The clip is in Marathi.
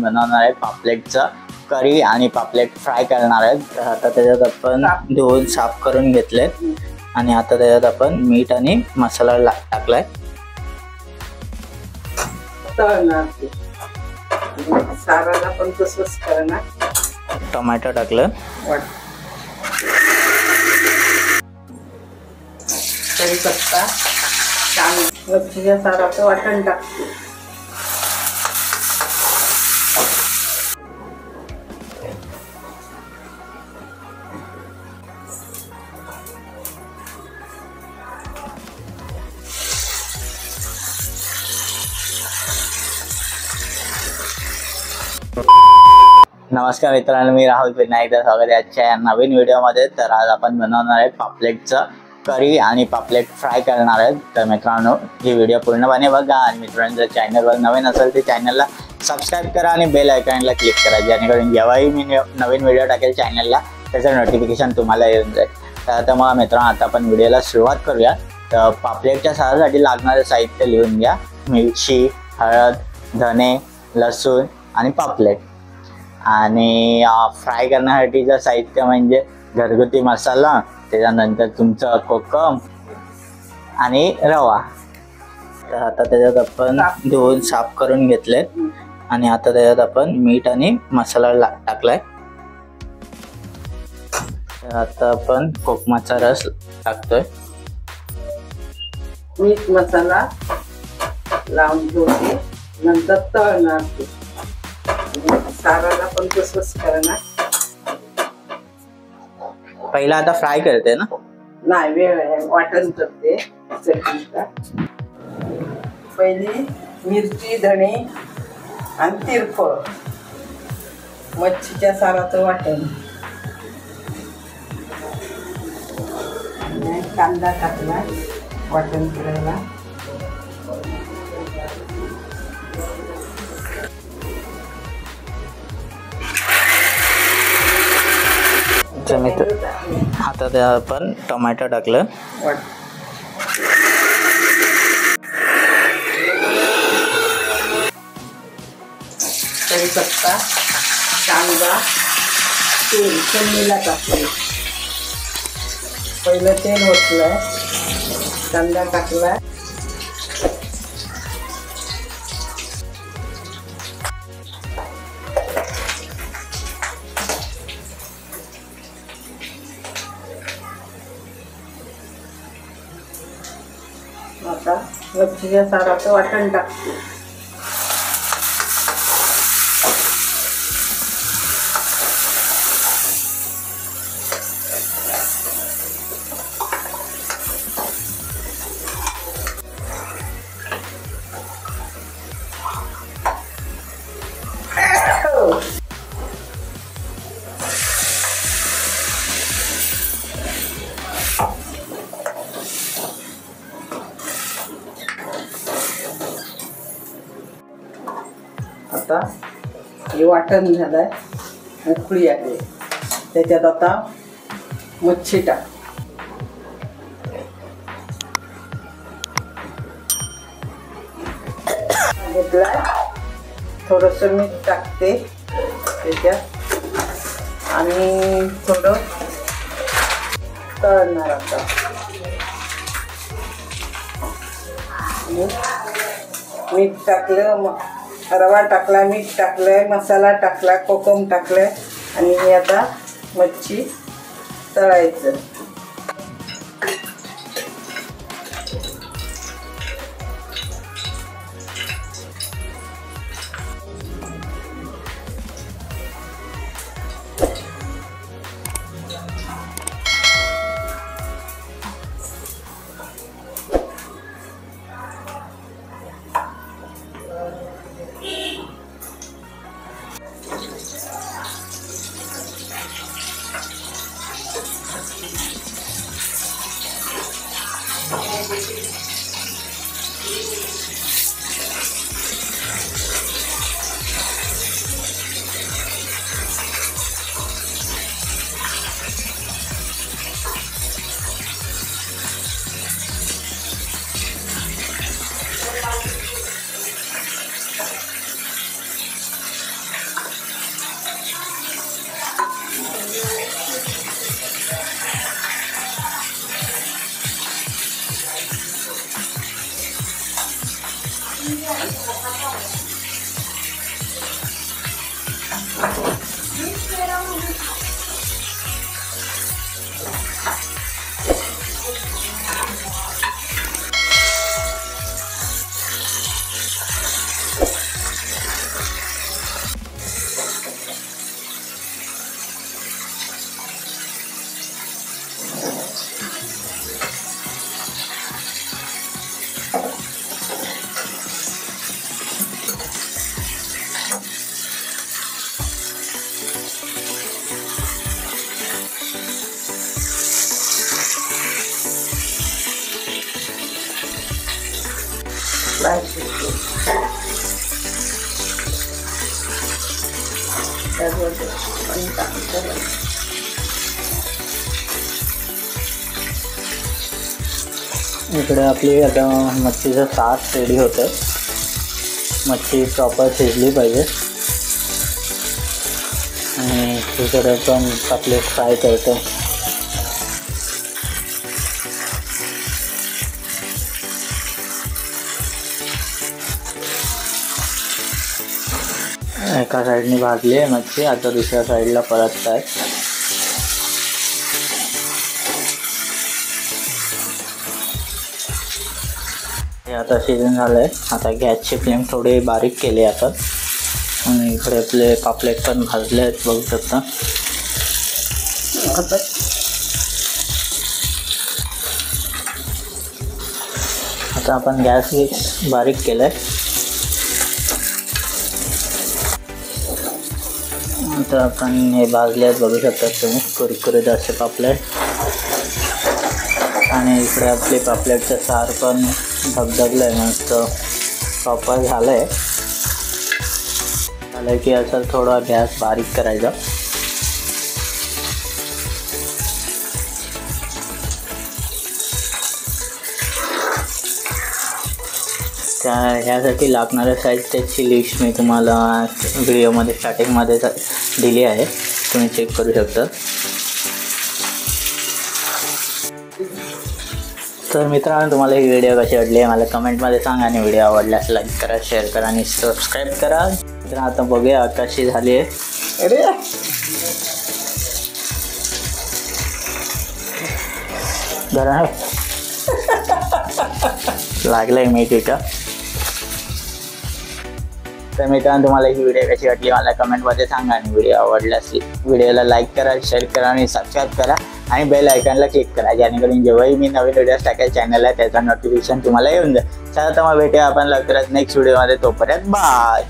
बनवणार आहे पापलेटचं करी आणि पापलेट फ्राय करणार आहेत. तर आता त्याच्यात आपण धुवून साफ करून घेतले आणि आता त्याच्यात आपण मीठ आणि मसाला टाकलाय. साराला पण तसंच करणार. टोमॅटो टाकलं. कढीपत्ता, मच्छीच्या साराचं वाटण टाकते. नमस्कार मित्रांनो, मी राहुल. पुन्हा एकदा स्वागत आहे आजच्या या नवीन व्हिडिओमध्ये. तर आज आपण बनवणार आहे पापलेटचं करी आणि पापलेट फ्राय करणार आहेत. तर मित्रांनो, ही व्हिडिओ पूर्णपणे बघा आणि मित्रांनो जर चॅनलवर नवीन असेल तर चॅनलला सबस्क्राईब करा आणि बेल आयकॉनला क्लिक करा, जेणेकरून जेव्हाही मी नवीन व्हिडिओ टाकेल चॅनलला त्याचं नोटिफिकेशन तुम्हाला येऊन जाईल. तर आता मग मित्रांनो, आता आपण व्हिडिओला सुरुवात करूया. तर पापलेटच्या सारासाठी लागणारे साहित्य लिहून घ्या. मिरची, हळद, धने, लसूण आणि पापलेट. आणि फ्राय करण्यासाठीचं साहित्य म्हणजे घरगुती मसाला, त्याच्यानंतर तुमचं कोकम आणि रवा. तर आता त्याच्यात आपण धुवून साफ करून घेतले आणि आता त्याच्यात आपण मीठ आणि मसाला टाकलाय. तर आता आपण कोकमाचा रस टाकतोय. मीठ मसाला लावून ठेवते, नंतर तळणार. साराला पण तसंच करणार. पहिला आता फ्राय करते ना? नाही, वेळ आहे, वाटण करते चटणीचा. पहिली मिरची, धणे आणि तिरफळ, मच्छीच्या साराचं वाटण. कांदा टाकला वाटण करायला. आता त्या आपण टोमॅटो टाकलं. कढीपत्ता, कांदा, तेल फोडणीला टाकले. पहिलं तेल ओतलंय, कांदा टाकलाय. आता मच्छीच्या साराचं वाटण टाकते. आता हे वाटण झालंय, उकळी आहे, त्याच्यात आता मच्छी टाक. घेतलाय, थोडस मीठ टाकते त्याच्यात आणि थोडं तळणार. आता मीठ टाकलं, मग रवा टाकला, मीठ टाकलंय, मसाला टाकला, कोकम टाकलंय आणि हे आता मच्छी तळायचं. फ्राय शिजते त्यामध्ये पाणी टाकायचं. इकडे आपली आता मच्छीचं सार रेडी होतं. मच्छी प्रॉपर शिजली पाहिजे आणि इकडे पण पापलेट फ्राय करतो. एका साईडने भाजली आहे मच्छी, आता दुसऱ्या साईडला परत आहे. हे आता शिजन झालं आहे. आता गॅसची फ्लेम थोडी बारीक केली आहे आपण आणि इकडे आपले पापलेट पण भाजले आहेत बघू शकता. आता आपण गॅस बारीक केलं आहे. आता आपण हे भाजले आहेत बघू शकता तुम्ही, कुरकुरीत असे पापलेट. आणि इकडे आपले पापलेटचं सार पण धबधबलं आहे, मस्त प्रॉपर झालं आहे. झालं की असं थोडा गॅस बारीक करायचा. ह्यासाठी लागणाऱ्या साहित्याची लिस्ट मी तुम्हाला व्हिडिओमध्ये स्टार्टिंगमध्ये दिली आहे, तुम्ही चेक करू शकता. तर मित्रांनो, तुम्हाला ही व्हिडिओ कशी वाटली आहे मला कमेंटमध्ये सांगा आणि व्हिडिओ आवडल्यास लाईक करा, शेअर करा आणि सबस्क्राईब करा. तर आता बघूया कशी झाली आहे. अरे जरा लागलंय मीठ इथं. तर मित्रांनो, तुम्हाला ही व्हिडिओ कशी वाटली मला कमेंटमध्ये सांगा आणि व्हिडिओ आवडल्यास व्हिडिओला लाईक करा, शेअर करा आणि सबस्क्राईब करा आणि बेल आयकॉनला क्लिक करा, जेणेकरून जेव्हाही मी नवीन व्हिडिओज टाकेल चॅनलला त्याचा नोटिफिकेशन तुम्हाला येऊन जाईल. चला तर मग भेटूया आपण लवकरच नेक्स्ट व्हिडिओमध्ये. तोपर्यंत बाय.